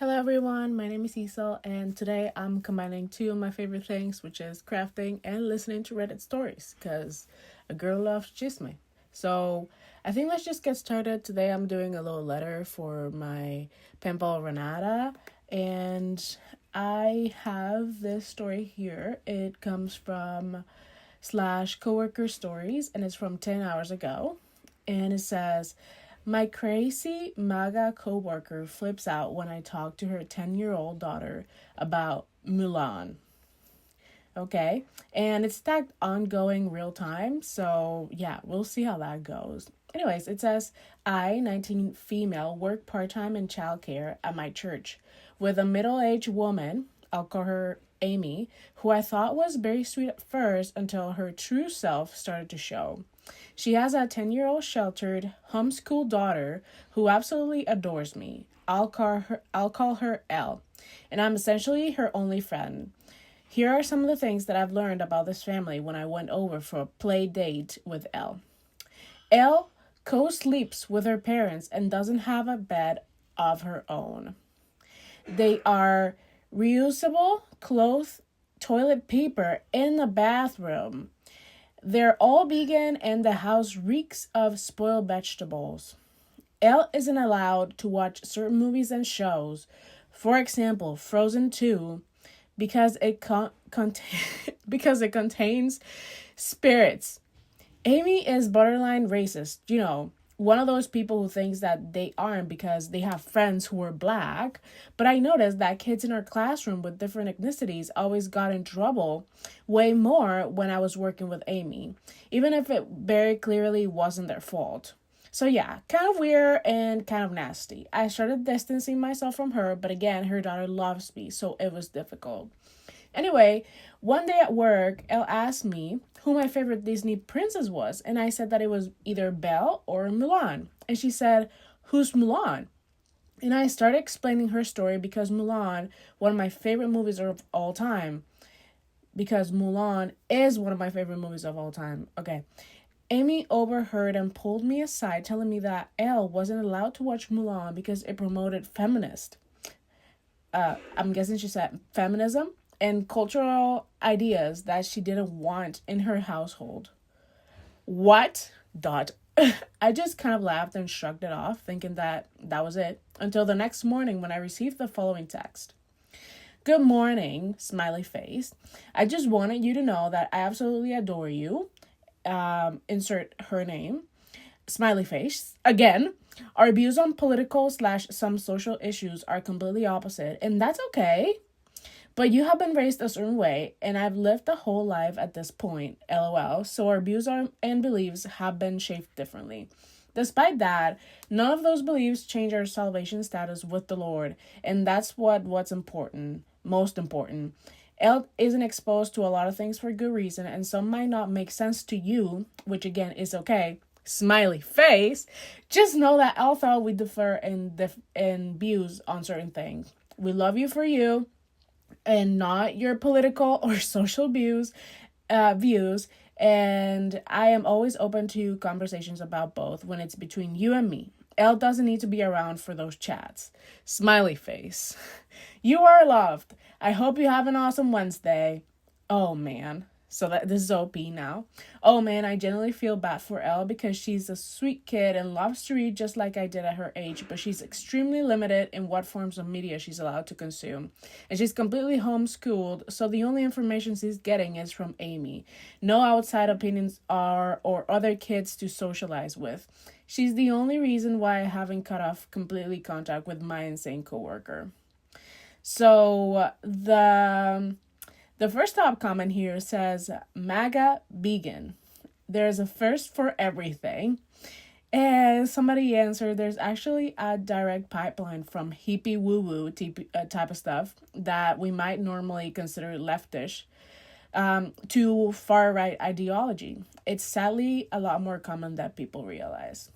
Hello everyone, my name is Isel, and today I'm combining two of my favorite things, which is crafting and listening to Reddit stories, because a girl loves chisme. So I think let's just get started. Today I'm doing a little letter for my Penpal Renata, and I have this story here. It comes from slash coworker stories, and it's from 10 hours ago. And it says, my crazy MAGA coworker flips out when I talk to her 10-year-old daughter about Mulan. Okay, and it's tagged ongoing real time, so yeah, we'll see how that goes. Anyways, it says, I, 19 female, work part time in childcare at my church with a middle aged woman, I'll call her Amy, who I thought was very sweet at first until her true self started to show. She has a 10-year-old sheltered homeschool daughter who absolutely adores me. I'll call her Elle, and I'm essentially her only friend. Here are some of the things that I've learned about this family when I went over for a play date with Elle. Elle co-sleeps with her parents and doesn't have a bed of her own. They are reusable cloth toilet paper in the bathroom. They're all vegan and the house reeks of spoiled vegetables. Elle isn't allowed to watch certain movies and shows, for example, Frozen 2, because because it contains spirits. Amy is borderline racist, one of those people who thinks that they aren't because they have friends who are black. But I noticed that kids in our classroom with different ethnicities always got in trouble way more when I was working with Amy, even if it very clearly wasn't their fault. So yeah, kind of weird and kind of nasty. I started distancing myself from her, but again, her daughter loves me, so it was difficult. Anyway, one day at work, Elle asked me who my favorite Disney princess was, and I said that it was either Belle or Mulan. And she said, who's Mulan? And I started explaining her story because Mulan, one of my favorite movies of all time, because Mulan is one of my favorite movies of all time. Okay. Amy overheard and pulled me aside, telling me that Elle wasn't allowed to watch Mulan because it promoted feminist. I'm guessing she said feminism and cultural ideas that she didn't want in her household. What? Dot. I just kind of laughed and shrugged it off, thinking that was it, until the next morning when I received the following text. Good morning, smiley face. I just wanted you to know that I absolutely adore you. Insert her name. Smiley face. Again, our views on political / some social issues are completely opposite, and that's okay. But you have been raised a certain way, and I've lived a whole life at this point, lol, so our views and beliefs have been shaped differently. Despite that, none of those beliefs change our salvation status with the Lord, and that's what's important, most important. Elle isn't exposed to a lot of things for good reason, and some might not make sense to you, which again is okay. Smiley face. Just know that Elle thought we differ in views on certain things. We love you for you, and not your political or social views, and I am always open to conversations about both when it's between you and me. Elle doesn't need to be around for those chats. Smiley face. You are loved. I hope you have an awesome Wednesday. Oh man. So this is OP now. Oh man, I genuinely feel bad for Elle because she's a sweet kid and loves to read just like I did at her age, but she's extremely limited in what forms of media she's allowed to consume. And she's completely homeschooled, so the only information she's getting is from Amy. No outside opinions or other kids to socialize with. She's the only reason why I haven't cut off completely contact with my insane coworker. So the first top comment here says, MAGA vegan. There's a first for everything. And somebody answered, there's actually a direct pipeline from hippie woo-woo type of stuff that we might normally consider leftish to far-right ideology. It's sadly a lot more common than people realize.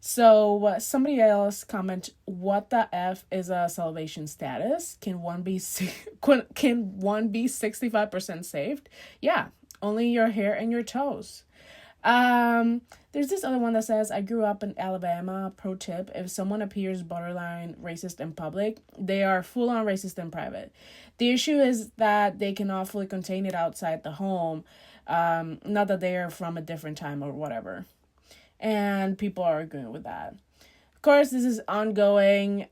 So somebody else comment, what the F is a salvation status? Can one be 65% saved? Yeah, only your hair and your toes. There's this other one that says, I grew up in Alabama. Pro tip, if someone appears borderline racist in public, they are full on racist in private. The issue is that they cannot fully contain it outside the home. Not that they are from a different time or whatever. And people are agreeing with that. Of course, this is ongoing,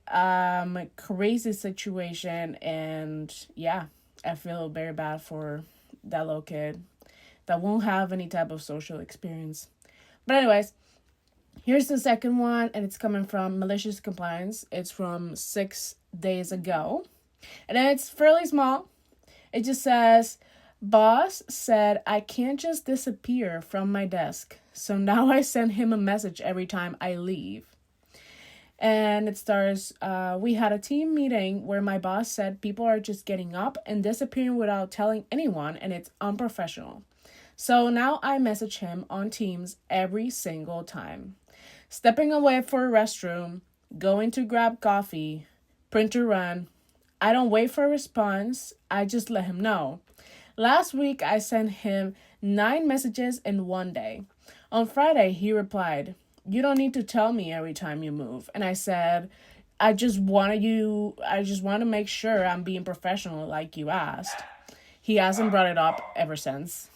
crazy situation, and yeah, I feel very bad for that little kid that won't have any type of social experience. But anyways, here's the second one, and it's coming from Malicious Compliance. It's from 6 days ago, and it's fairly small. It just says, boss said I can't just disappear from my desk, so now I send him a message every time I leave. And it starts, we had a team meeting where my boss said people are just getting up and disappearing without telling anyone, and it's unprofessional. So now I message him on Teams every single time. Stepping away for a restroom, going to grab coffee, printer run. I don't wait for a response, I just let him know. Last week I sent him 9 messages in one day. On Friday he replied, you don't need to tell me every time you move. And I said, I just want to make sure I'm being professional like you asked. He hasn't brought it up ever since.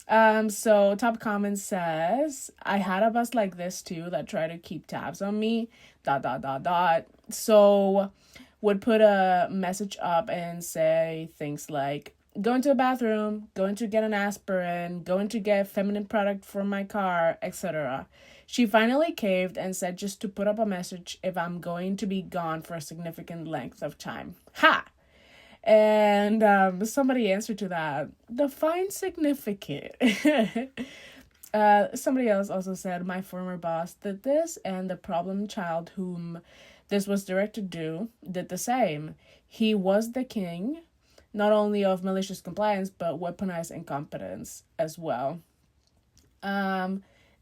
So top comment says, I had a boss like this too that tried to keep tabs on me, ... So would put a message up and say things like, going to the bathroom, going to get an aspirin, going to get feminine product for my car, etc. She finally caved and said just to put up a message if I'm going to be gone for a significant length of time. Ha! And somebody answered to that, define significant. Somebody else also said, my former boss did this, and the problem child whom this was directed to did the same. He was the king, not only of malicious compliance, but weaponized incompetence as well.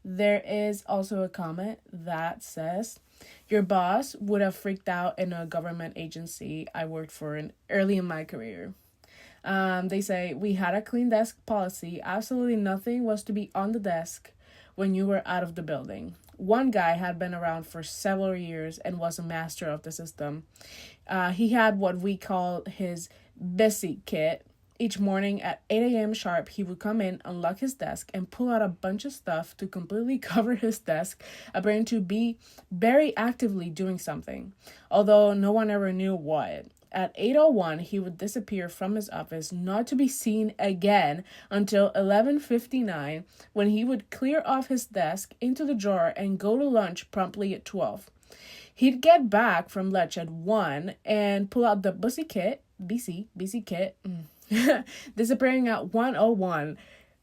There is also a comment that says, your boss would have freaked out in a government agency I worked for early in my career. They say, we had a clean desk policy. Absolutely nothing was to be on the desk when you were out of the building. One guy had been around for several years and was a master of the system. He had what we call his busy kit. Each morning at 8 a.m. sharp, he would come in, unlock his desk, and pull out a bunch of stuff to completely cover his desk, appearing to be very actively doing something, although no one ever knew what. At 8:01, he would disappear from his office, not to be seen again until 11:59, when he would clear off his desk into the drawer and go to lunch promptly at 12. He'd get back from lunch at 1 and pull out the busy kit, BC kit, disappearing at 1:01.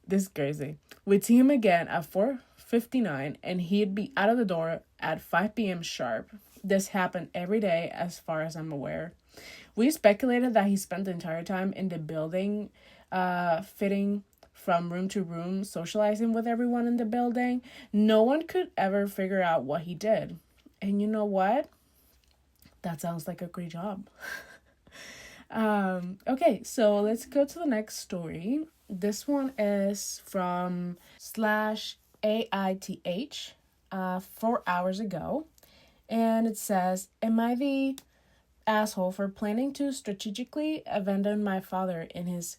This is crazy. We'd see him again at 4:59, and he'd be out of the door at 5 p.m. sharp. This happened every day as far as I'm aware. We speculated that he spent the entire time in the building, fitting from room to room, socializing with everyone in the building. No one could ever figure out what he did. And you know what? That sounds like a great job. Okay, so let's go to the next story. This one is from /AITH 4 hours ago. And it says, am I the asshole for planning to strategically abandon my father in his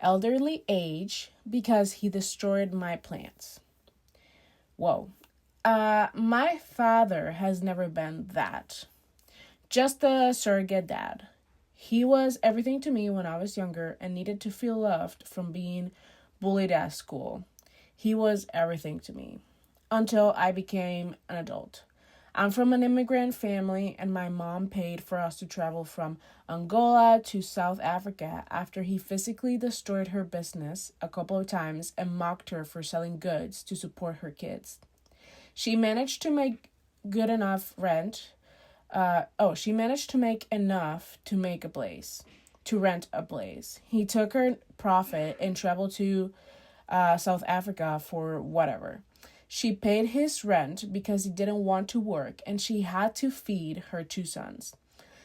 elderly age because he destroyed my plants? Whoa. My father has never been that. Just a surrogate dad. He was everything to me when I was younger and needed to feel loved from being bullied at school. He was everything to me until I became an adult. I'm from an immigrant family, and my mom paid for us to travel from Angola to South Africa after he physically destroyed her business a couple of times and mocked her for selling goods to support her kids. She managed to make good enough rent. She managed to make enough to rent a place. He took her profit and traveled to South Africa for whatever. She paid his rent because he didn't want to work, and she had to feed her 2 sons.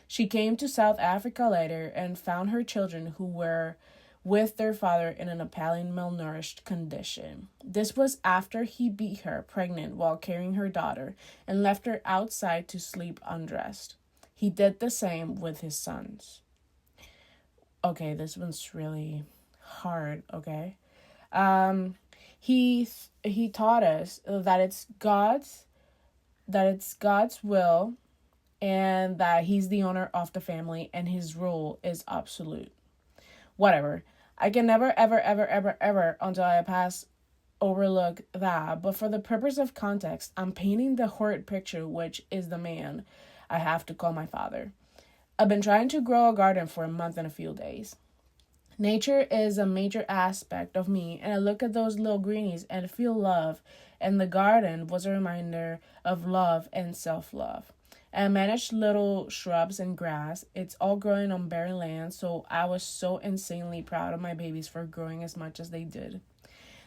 She came to South Africa later and found her children who were with their father in an appalling malnourished condition. This was after he beat her pregnant while carrying her daughter and left her outside to sleep undressed. He did the same with his sons. Okay, this one's really hard, okay? He taught us that it's God's will, and that he's the owner of the family and his rule is absolute. Whatever. I can never, ever, ever, ever, ever, until I pass, overlook that. But for the purpose of context, I'm painting the horrid picture, which is the man I have to call my father. I've been trying to grow a garden for a month and a few days. Nature is a major aspect of me, and I look at those little greenies and feel love, and the garden was a reminder of love and self-love. I managed little shrubs and grass. It's all growing on barren land, so I was so insanely proud of my babies for growing as much as they did.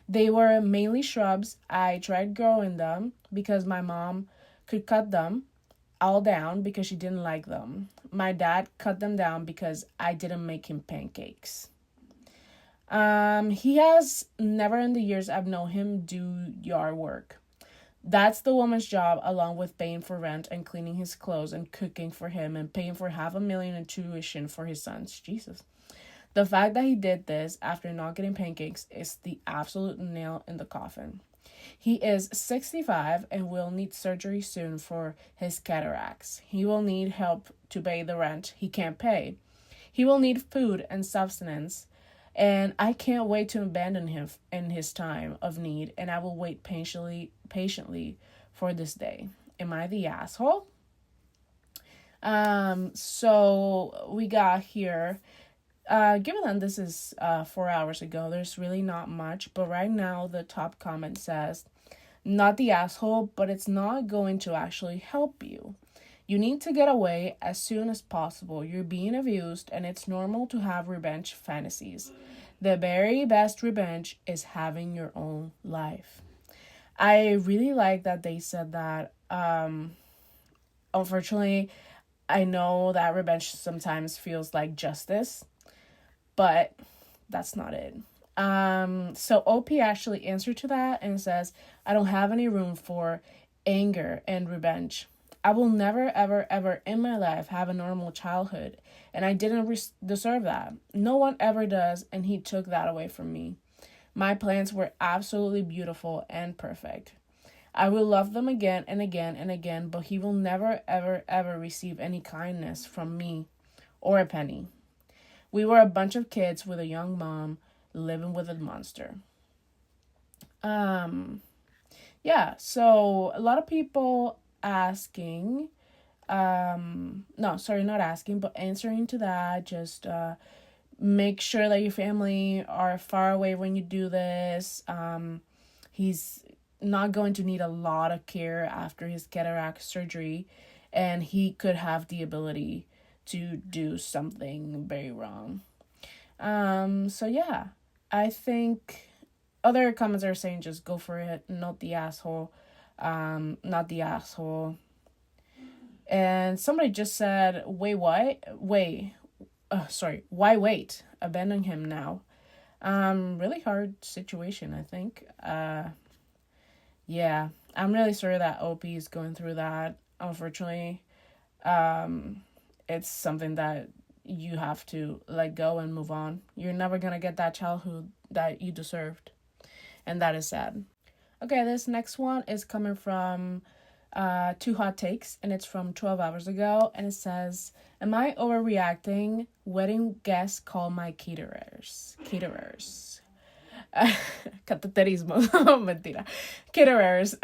They were mainly shrubs. I tried growing them because my mom could cut them all down because she didn't like them. My dad cut them down because I didn't make him pancakes. He has never in the years I've known him do yard work. That's the woman's job, along with paying for rent and cleaning his clothes and cooking for him and paying for $500,000 in tuition for his sons. Jesus. The fact that he did this after not getting pancakes is the absolute nail in the coffin. He is 65 and will need surgery soon for his cataracts. He will need help to pay the rent he can't pay. He will need food and sustenance. And I can't wait to abandon him in his time of need, and I will wait patiently for this day. Am I the asshole? So we got here. Given that this is 4 hours ago, there's really not much. But right now, the top comment says, not the asshole, but it's not going to actually help you. You need to get away as soon as possible. You're being abused, and it's normal to have revenge fantasies. The very best revenge is having your own life. I really like that they said that. Unfortunately, I know that revenge sometimes feels like justice, but that's not it. So OP actually answered to that and says, I don't have any room for anger and revenge. I will never, ever, ever in my life have a normal childhood, and I didn't deserve that. No one ever does, and he took that away from me. My plans were absolutely beautiful and perfect. I will love them again and again and again, but he will never, ever, ever receive any kindness from me or a penny. We were a bunch of kids with a young mom living with a monster. Yeah, so a lot of people asking, not asking, but answering to that, just make sure that your family are far away when you do this. He's not going to need a lot of care after his cataract surgery, and he could have the ability to do something very wrong. So yeah, I think other comments are saying just go for it, not the asshole. Not the asshole. And somebody just said, why wait? Abandon him now. Really hard situation, I think. Yeah, I'm really sorry that OP is going through that. Unfortunately, it's something that you have to let go and move on. You're never gonna get that childhood that you deserved, and that is sad. Okay, this next one is coming from Two Hot Takes, and it's from 12 hours ago, and it says, am I overreacting? Wedding guests call my caterers. Cateterismo. Mentira. Caterers.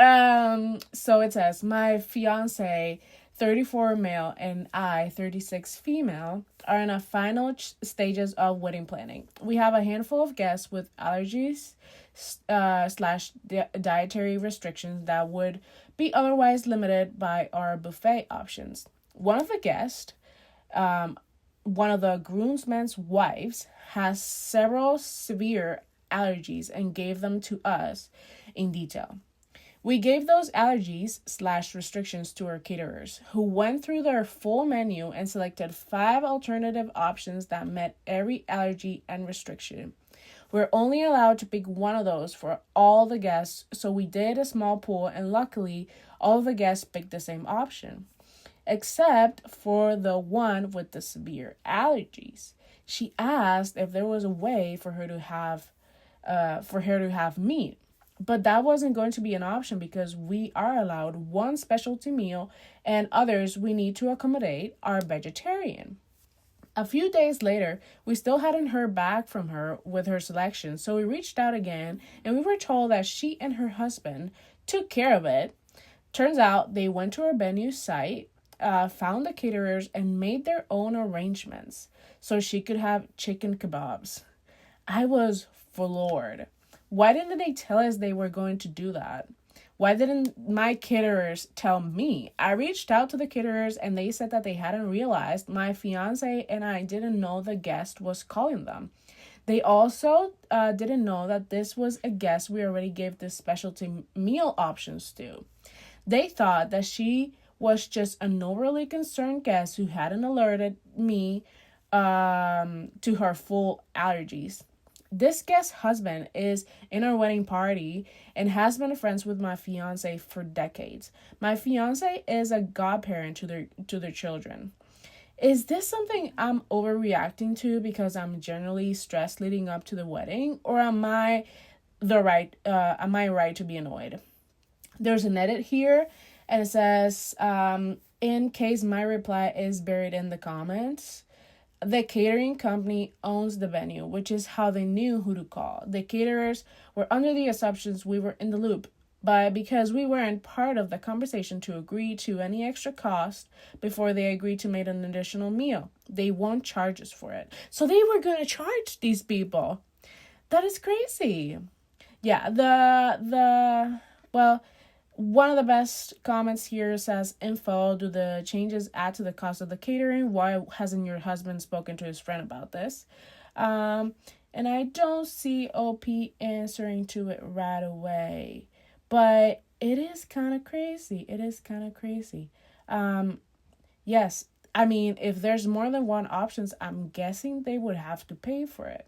So it says, my fiance, 34 male, and I, 36 female, are in the final stages of wedding planning. We have a handful of guests with allergies / dietary restrictions that would be otherwise limited by our buffet options. One of the guests, one of the groomsmen's wives, has several severe allergies and gave them to us in detail. We gave those allergies slash restrictions to our caterers, who went through their full menu and selected 5 alternative options that met every allergy and restriction. We're only allowed to pick one of those for all the guests, so we did a small pool, and luckily, all of the guests picked the same option, except for the one with the severe allergies. She asked if there was a way for her to have meat. But that wasn't going to be an option because we are allowed one specialty meal and others we need to accommodate are vegetarian. A few days later, we still hadn't heard back from her with her selection, so we reached out again and we were told that she and her husband took care of it. Turns out they went to our venue site, found the caterers, and made their own arrangements so she could have chicken kebabs. I was floored. Why didn't they tell us they were going to do that? Why didn't my caterers tell me? I reached out to the caterers and they said that they hadn't realized my fiance and I didn't know the guest was calling them. They also didn't know that this was a guest we already gave this specialty meal options to. They thought that she was just an overly concerned guest who hadn't alerted me to her full allergies. This guest's husband is in our wedding party and has been friends with my fiance for decades. My fiance is a godparent to their children. Is this something I'm overreacting to because I'm generally stressed leading up to the wedding, or am I right to be annoyed? There's an edit here, and it says, in case my reply is buried in the comments, the catering company owns the venue, which is how they knew who to call. The caterers were under the assumptions we were in the loop, but because we weren't part of the conversation to agree to any extra cost before they agreed to make an additional meal, they won't charge us for it. So they were going to charge these people. That is crazy. Yeah, one of the best comments here says, info, do the changes add to the cost of the catering? Why hasn't your husband spoken to his friend about this? And I don't see OP answering to it right away. But it is kind of crazy. Yes, I mean, if there's more than one options, I'm guessing they would have to pay for it.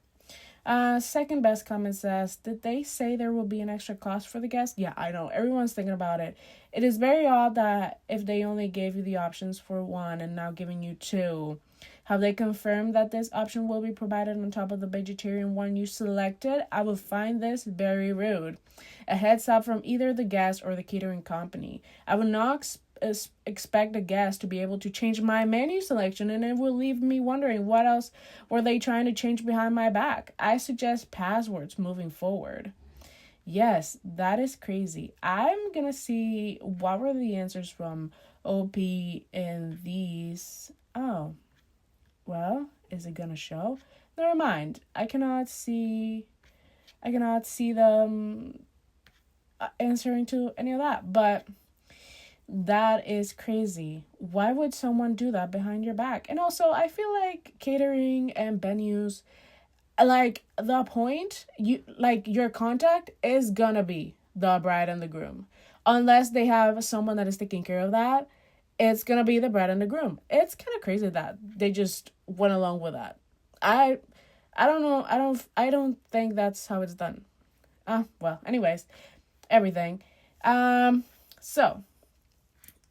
Second best comment says, did they say there will be an extra cost for the guest? Yeah, I know. Everyone's thinking about it. It is very odd that if they only gave you the options for one and now giving you two, have they confirmed that this option will be provided on top of the vegetarian one you selected? I would find this very rude. A heads up from either the guest or the catering company. I would not expect a guest to be able to change my menu selection, and it will leave me wondering what else were they trying to change behind my back. I suggest passwords moving forward. Yes, that is crazy. I'm gonna see what were the answers from OP in these. Oh, well, is it gonna show? Never mind. I cannot see them answering to any of that, but that is crazy. Why would someone do that behind your back? And also, I feel like catering and venues, like, the point, your contact is gonna be the bride and the groom. Unless they have someone that is taking care of that, it's gonna be the bride and the groom. It's kind of crazy that they just went along with that. I don't know. I don't think that's how it's done. Well, anyways, everything. So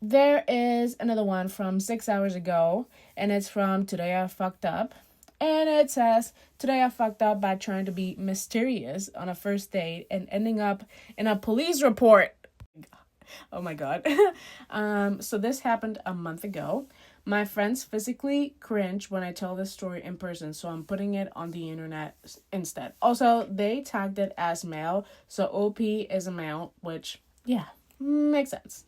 there is another one from 6 hours ago, and it's from Today I Fucked Up. And it says, today I fucked up by trying to be mysterious on a first date and ending up in a police report. Oh my God. So this happened a month ago. My friends physically cringe when I tell this story in person, so I'm putting it on the internet instead. Also, they tagged it as male, so OP is a male, which, yeah, makes sense.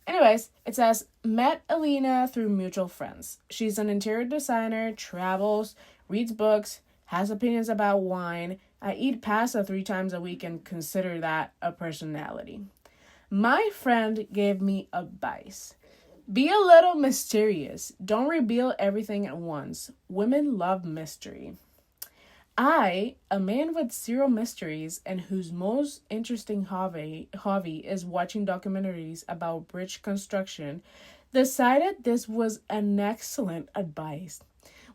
Anyways, it says, met Alina through mutual friends. She's an interior designer, travels, reads books, has opinions about wine. I eat pasta 3 times a week and consider that a personality. My friend gave me advice. Be a little mysterious. Don't reveal everything at once. Women love mystery. I, a man with zero mysteries and whose most interesting hobby is watching documentaries about bridge construction, decided this was an excellent advice.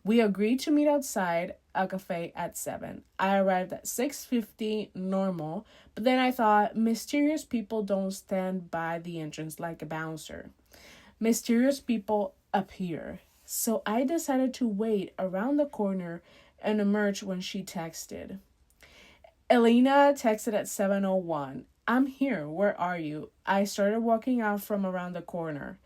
We agreed to meet outside a cafe at 7. I arrived at 6:50 normal, but then I thought mysterious people don't stand by the entrance like a bouncer. Mysterious people appear. So I decided to wait around the corner and emerge when she texted. Elena texted at 7:01. I'm here. Where are you? I started walking out from around the corner.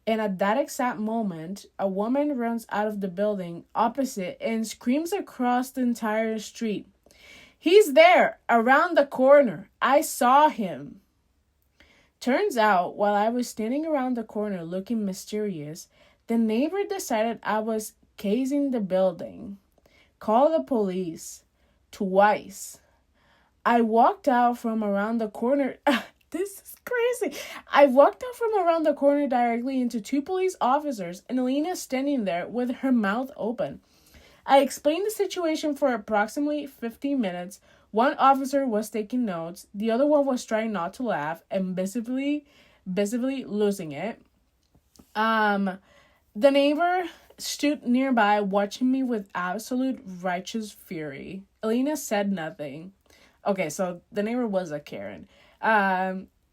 And at that exact moment, a woman runs out of the building opposite and screams across the entire street. He's there, around the corner. I saw him. Turns out, while I was standing around the corner looking mysterious, the neighbor decided I was casing the building. Called the police. Twice. I walked out from around the corner. This is crazy. I walked out from around the corner directly into two police officers and Alina standing there with her mouth open. I explained the situation for approximately 15 minutes. One officer was taking notes. The other one was trying not to laugh and visibly losing it. The neighbor stood nearby watching me with absolute righteous fury. Alina said nothing. Okay, so the neighbor was a Karen.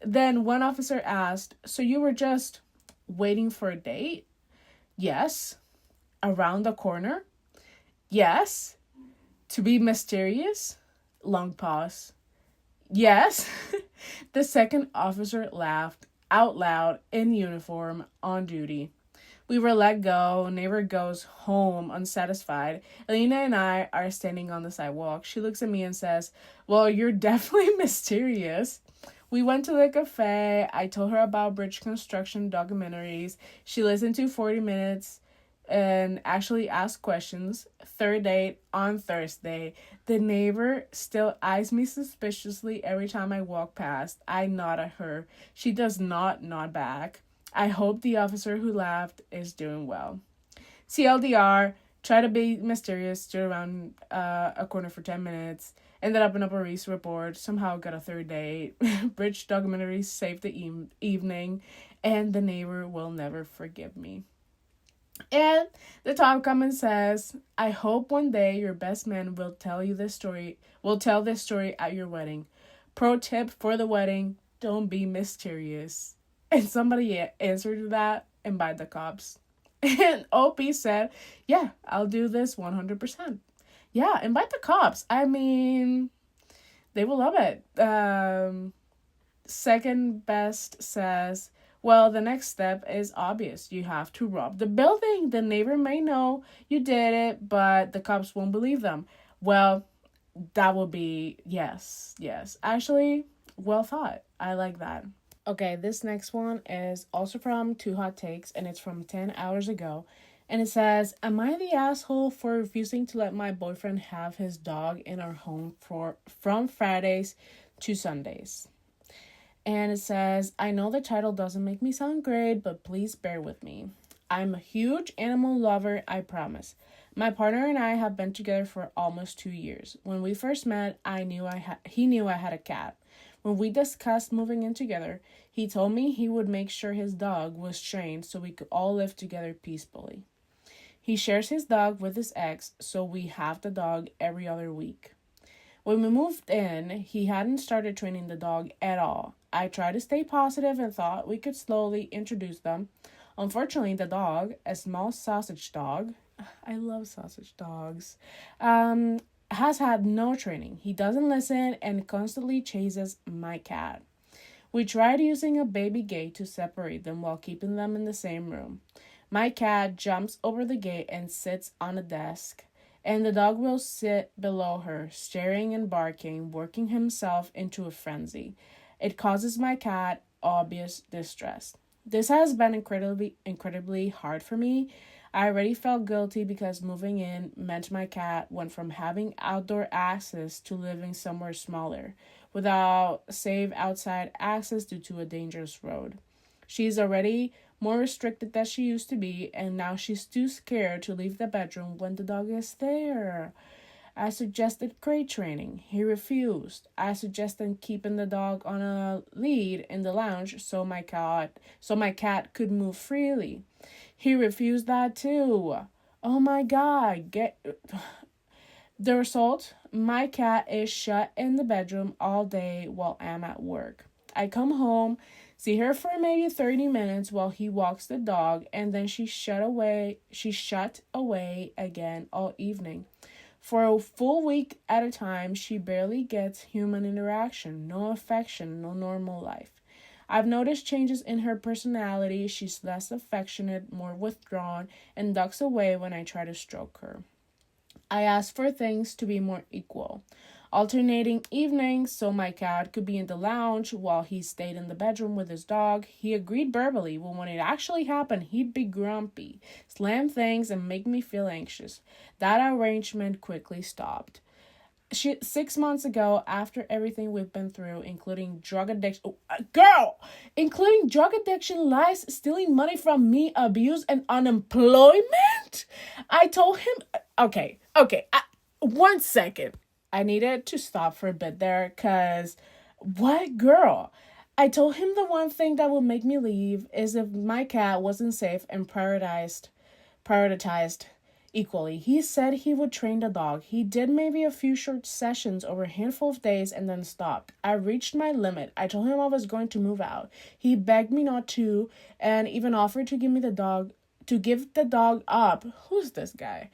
Then one officer asked, so you were just waiting for a date? Yes. Around the corner? Yes. To be mysterious? Long pause. Yes. The second officer laughed out loud in uniform on duty. We were let go. Neighbor goes home unsatisfied. Elena and I are standing on the sidewalk. She looks at me and says, well, you're definitely mysterious. We went to the cafe. I told her about bridge construction documentaries. She listened to 40 minutes and actually asked questions. Third date on Thursday. The neighbor still eyes me suspiciously every time I walk past. I nod at her. She does not nod back. I hope the officer who laughed is doing well. CLDR, tried to be mysterious, stood around a corner for 10 minutes, ended up in a police report, somehow got a third date, bridge documentary saved the evening, and the neighbor will never forgive me. And the top comment says, I hope one day your best man will tell this story at your wedding. Pro tip for the wedding, don't be mysterious. And somebody answered to that, invite the cops. And OP said, yeah, I'll do this 100%. Yeah, invite the cops. I mean, they will love it. Second best says, well, the next step is obvious. You have to rob the building. The neighbor may know you did it, but the cops won't believe them. Well, that will be, yes. Actually, well thought. I like that. Okay, this next one is also from Two Hot Takes, and it's from 10 hours ago. And it says, am I the asshole for refusing to let my boyfriend have his dog in our home from Fridays to Sundays? And it says, I know the title doesn't make me sound great, but please bear with me. I'm a huge animal lover, I promise. My partner and I have been together for almost 2 years. When we first met, he knew I had a cat. When we discussed moving in together, he told me he would make sure his dog was trained so we could all live together peacefully. He shares his dog with his ex, so we have the dog every other week. When we moved in, he hadn't started training the dog at all. I tried to stay positive and thought we could slowly introduce them. Unfortunately, the dog, a small sausage dog, I love sausage dogs, has had no training. He doesn't listen and constantly chases my cat. We tried using a baby gate to separate them while keeping them in the same room. My cat jumps over the gate and sits on a desk, and the dog will sit below her, staring and barking, working himself into a frenzy. It causes my cat obvious distress. This has been incredibly hard for me. I already felt guilty because moving in meant my cat went from having outdoor access to living somewhere smaller, without safe outside access due to a dangerous road. She's already more restricted than she used to be, and now she's too scared to leave the bedroom when the dog is there. I suggested crate training. He refused. I suggested keeping the dog on a lead in the lounge so my cat could move freely. He refused that too. Oh my god, get the result, my cat is shut in the bedroom all day while I'm at work. I come home, see her for maybe 30 minutes while he walks the dog, and then she shut away again all evening. For a full week at a time, she barely gets human interaction, no affection, no normal life. I've noticed changes in her personality. She's less affectionate, more withdrawn, and ducks away when I try to stroke her. I asked for things to be more equal. Alternating evenings so my cat could be in the lounge while he stayed in the bedroom with his dog. He agreed verbally, but when it actually happened, he'd be grumpy, slam things, and make me feel anxious. That arrangement quickly stopped. 6 months ago, after everything we've been through, including drug addiction, lies, stealing money from me, abuse, and unemployment, I told him, okay, 1 second. I needed to stop for a bit there, because what girl? I told him the one thing that would make me leave is if my cat wasn't safe and prioritized equally. He said he would train the dog. He did maybe a few short sessions over a handful of days and then stopped. I reached my limit. I told him I was going to move out. He begged me not to and even offered to give the dog up. Who's this guy?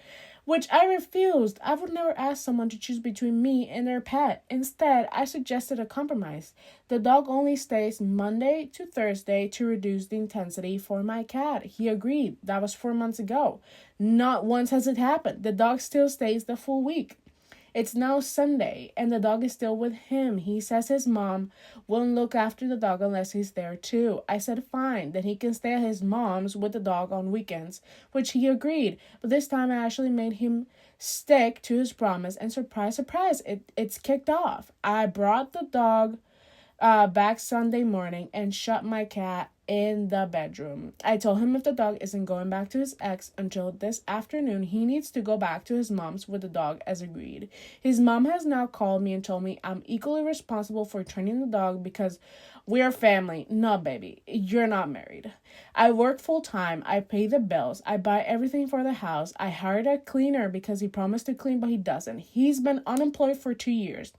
Which I refused. I would never ask someone to choose between me and their pet. Instead, I suggested a compromise. The dog only stays Monday to Thursday to reduce the intensity for my cat. He agreed. That was 4 months ago. Not once has it happened. The dog still stays the full week. It's now Sunday, and the dog is still with him. He says his mom won't look after the dog unless he's there too. I said fine, then he can stay at his mom's with the dog on weekends, which he agreed. But this time I actually made him stick to his promise, and surprise, it's kicked off. I brought the dog back Sunday morning and shut my cat in the bedroom. I told him if the dog isn't going back to his ex until this afternoon, he needs to go back to his mom's with the dog as agreed. His mom has now called me and told me I'm equally responsible for training the dog because we're family. No, baby, you're not married. I work full time. I pay the bills. I buy everything for the house. I hired a cleaner because he promised to clean, but he doesn't. He's been unemployed for 2 years.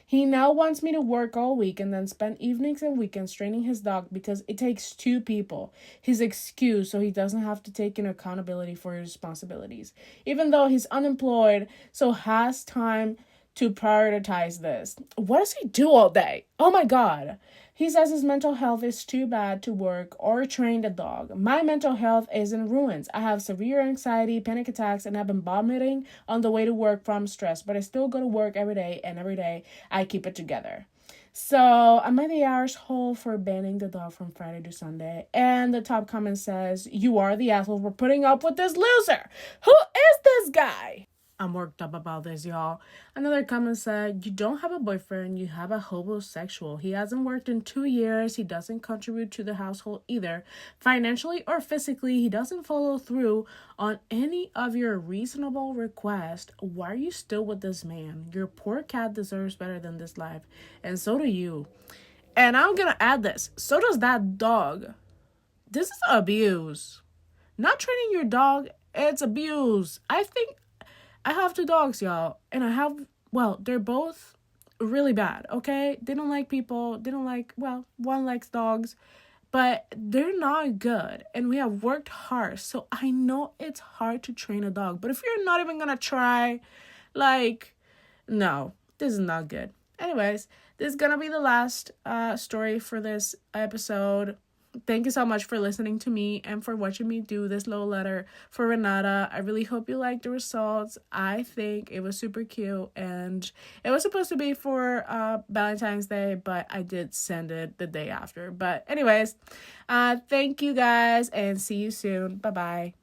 He now wants me to work all week and then spend evenings and weekends training his dog because it takes 2 people. His excuse so he doesn't have to take in accountability for his responsibilities. Even though he's unemployed, so has time to prioritize this. What does he do all day? Oh my God. He says his mental health is too bad to work or train the dog. My mental health is in ruins. I have severe anxiety, panic attacks, and I've been vomiting on the way to work from stress, but I still go to work every day, and every day I keep it together. So I'm at the asshole for banning the dog from Friday to Sunday. And the top comment says, "You are the asshole for putting up with this loser. Who is this guy?" I'm worked up about this, y'all. Another comment said, "You don't have a boyfriend, you have a homosexual. He hasn't worked in 2 years. He doesn't contribute to the household either. Financially or physically, he doesn't follow through on any of your reasonable requests. Why are you still with this man? Your poor cat deserves better than this life. And so do you." And I'm gonna add this. So does that dog. This is abuse. Not training your dog, it's abuse. I have 2 dogs, y'all, and they're both really bad, okay? They don't like people, one likes dogs, but they're not good, and we have worked hard, so I know it's hard to train a dog, but if you're not even gonna try, no, this is not good. Anyways, this is gonna be the last story for this episode. Thank you so much for listening to me and for watching me do this little letter for Renata. I really hope you liked the results. I think it was super cute, and it was supposed to be for Valentine's Day, but I did send it the day after. But anyways, thank you guys, and see you soon. Bye-bye.